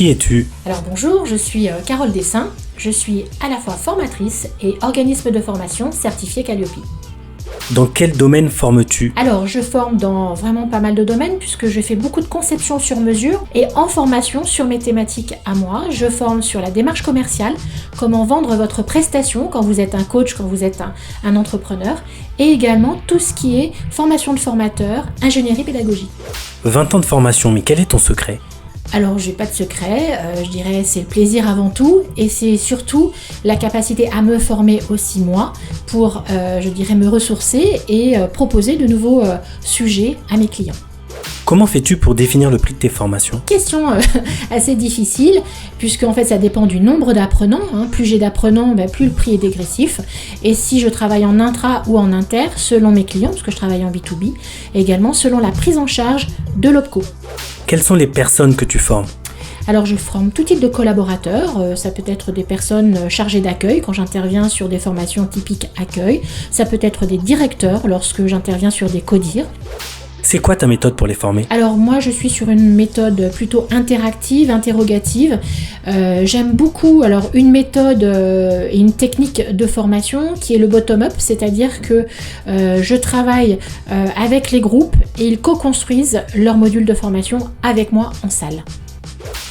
Qui es-tu ? Alors bonjour, je suis Carole Dessin, je suis à la fois formatrice et organisme de formation certifié Calliope. Dans quel domaine formes-tu ? Alors je forme dans vraiment pas mal de domaines puisque je fais beaucoup de conception sur mesure et en formation sur mes thématiques à moi. Je forme sur la démarche commerciale, comment vendre votre prestation quand vous êtes un coach, quand vous êtes un entrepreneur et également tout ce qui est formation de formateur, ingénierie pédagogique. 20 ans de formation, mais quel est ton secret ? Alors j'ai pas de secret, je dirais c'est le plaisir avant tout et c'est surtout la capacité à me former aussi moi pour je dirais me ressourcer et proposer de nouveaux sujets à mes clients. Comment fais-tu pour définir le prix de tes formations ? Question assez difficile puisque en fait ça dépend du nombre d'apprenants, plus j'ai d'apprenants plus le prix est dégressif et si je travaille en intra ou en inter selon mes clients parce que je travaille en B2B et également selon la prise en charge de l'OPCO. Quelles sont les personnes que tu formes ? Alors je forme tout type de collaborateurs, ça peut être des personnes chargées d'accueil quand j'interviens sur des formations typiques accueil, ça peut être des directeurs lorsque j'interviens sur des CODIR. C'est quoi ta méthode pour les former ? Alors moi je suis sur une méthode plutôt interactive, interrogative. J'aime beaucoup une méthode et une technique de formation qui est le bottom-up, c'est-à-dire que je travaille avec les groupes et ils co-construisent leur module de formation avec moi en salle.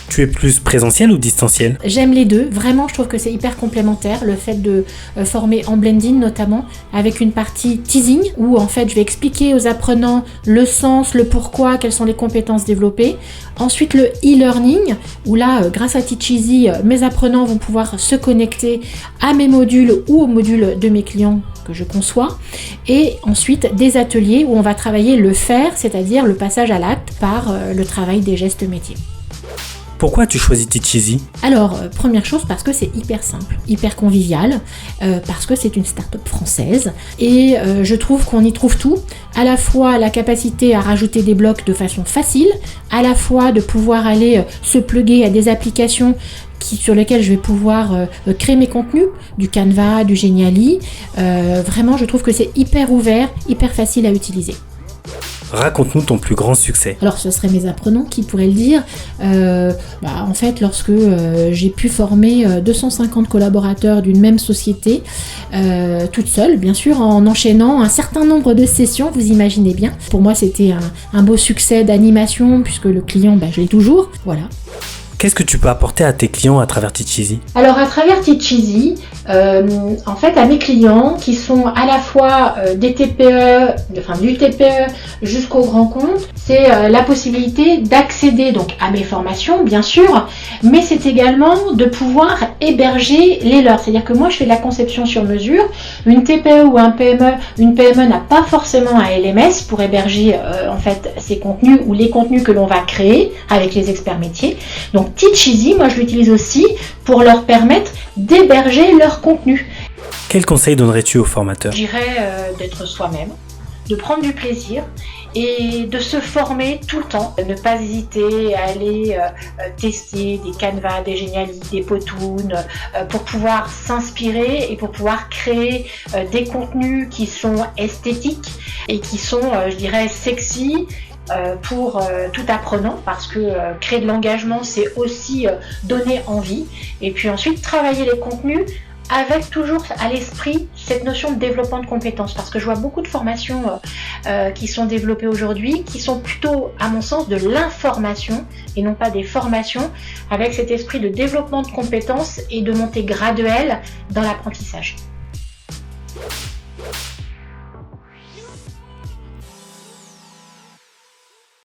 Tu es plus présentiel ou distanciel ? J'aime les deux, vraiment je trouve que c'est hyper complémentaire, le fait de former en blending notamment, avec une partie teasing, où en fait je vais expliquer aux apprenants le sens, le pourquoi, quelles sont les compétences développées. Ensuite le e-learning, où là grâce à Teach Easy, mes apprenants vont pouvoir se connecter à mes modules ou aux modules de mes clients que je conçois. Et ensuite des ateliers où on va travailler le faire, c'est-à-dire le passage à l'acte par le travail des gestes métiers. Pourquoi as-tu choisi Teach Easy ? Alors, première chose, parce que c'est hyper simple, hyper convivial, parce que c'est une start-up française, et je trouve qu'on y trouve tout, à la fois la capacité à rajouter des blocs de façon facile, à la fois de pouvoir aller se plugger à des applications sur lesquelles je vais pouvoir créer mes contenus, du Canva, du Geniali. Vraiment, je trouve que c'est hyper ouvert, hyper facile à utiliser. Raconte-nous ton plus grand succès. Alors ce seraient mes apprenants qui pourraient le dire. En fait, lorsque j'ai pu former 250 collaborateurs d'une même société, toute seule, bien sûr, en enchaînant un certain nombre de sessions, vous imaginez bien. Pour moi, c'était un beau succès d'animation, puisque le client, je l'ai toujours. Voilà. Qu'est-ce que tu peux apporter à tes clients à travers Teach Easy ? Alors à travers Teach Easy, en fait à mes clients qui sont à la fois des TPE, du TPE jusqu'au grand compte, c'est la possibilité d'accéder donc à mes formations bien sûr, mais c'est également de pouvoir héberger les leurs. C'est-à-dire que moi je fais de la conception sur mesure, une TPE ou un PME, une PME n'a pas forcément un LMS pour héberger ses contenus ou les contenus que l'on va créer avec les experts métiers. Donc Teach Easy, moi je l'utilise aussi pour leur permettre d'héberger leur contenu. Quel conseil donnerais-tu aux formateurs ? Je dirais d'être soi-même, de prendre du plaisir et de se former tout le temps. Ne pas hésiter à aller tester des Canva, des Geniali, des Powtoon pour pouvoir s'inspirer et pour pouvoir créer des contenus qui sont esthétiques et qui sont, sexy, pour tout apprenant parce que créer de l'engagement c'est aussi donner envie et puis ensuite travailler les contenus avec toujours à l'esprit cette notion de développement de compétences parce que je vois beaucoup de formations qui sont développées aujourd'hui qui sont plutôt à mon sens de l'information et non pas des formations avec cet esprit de développement de compétences et de montée graduelle dans l'apprentissage.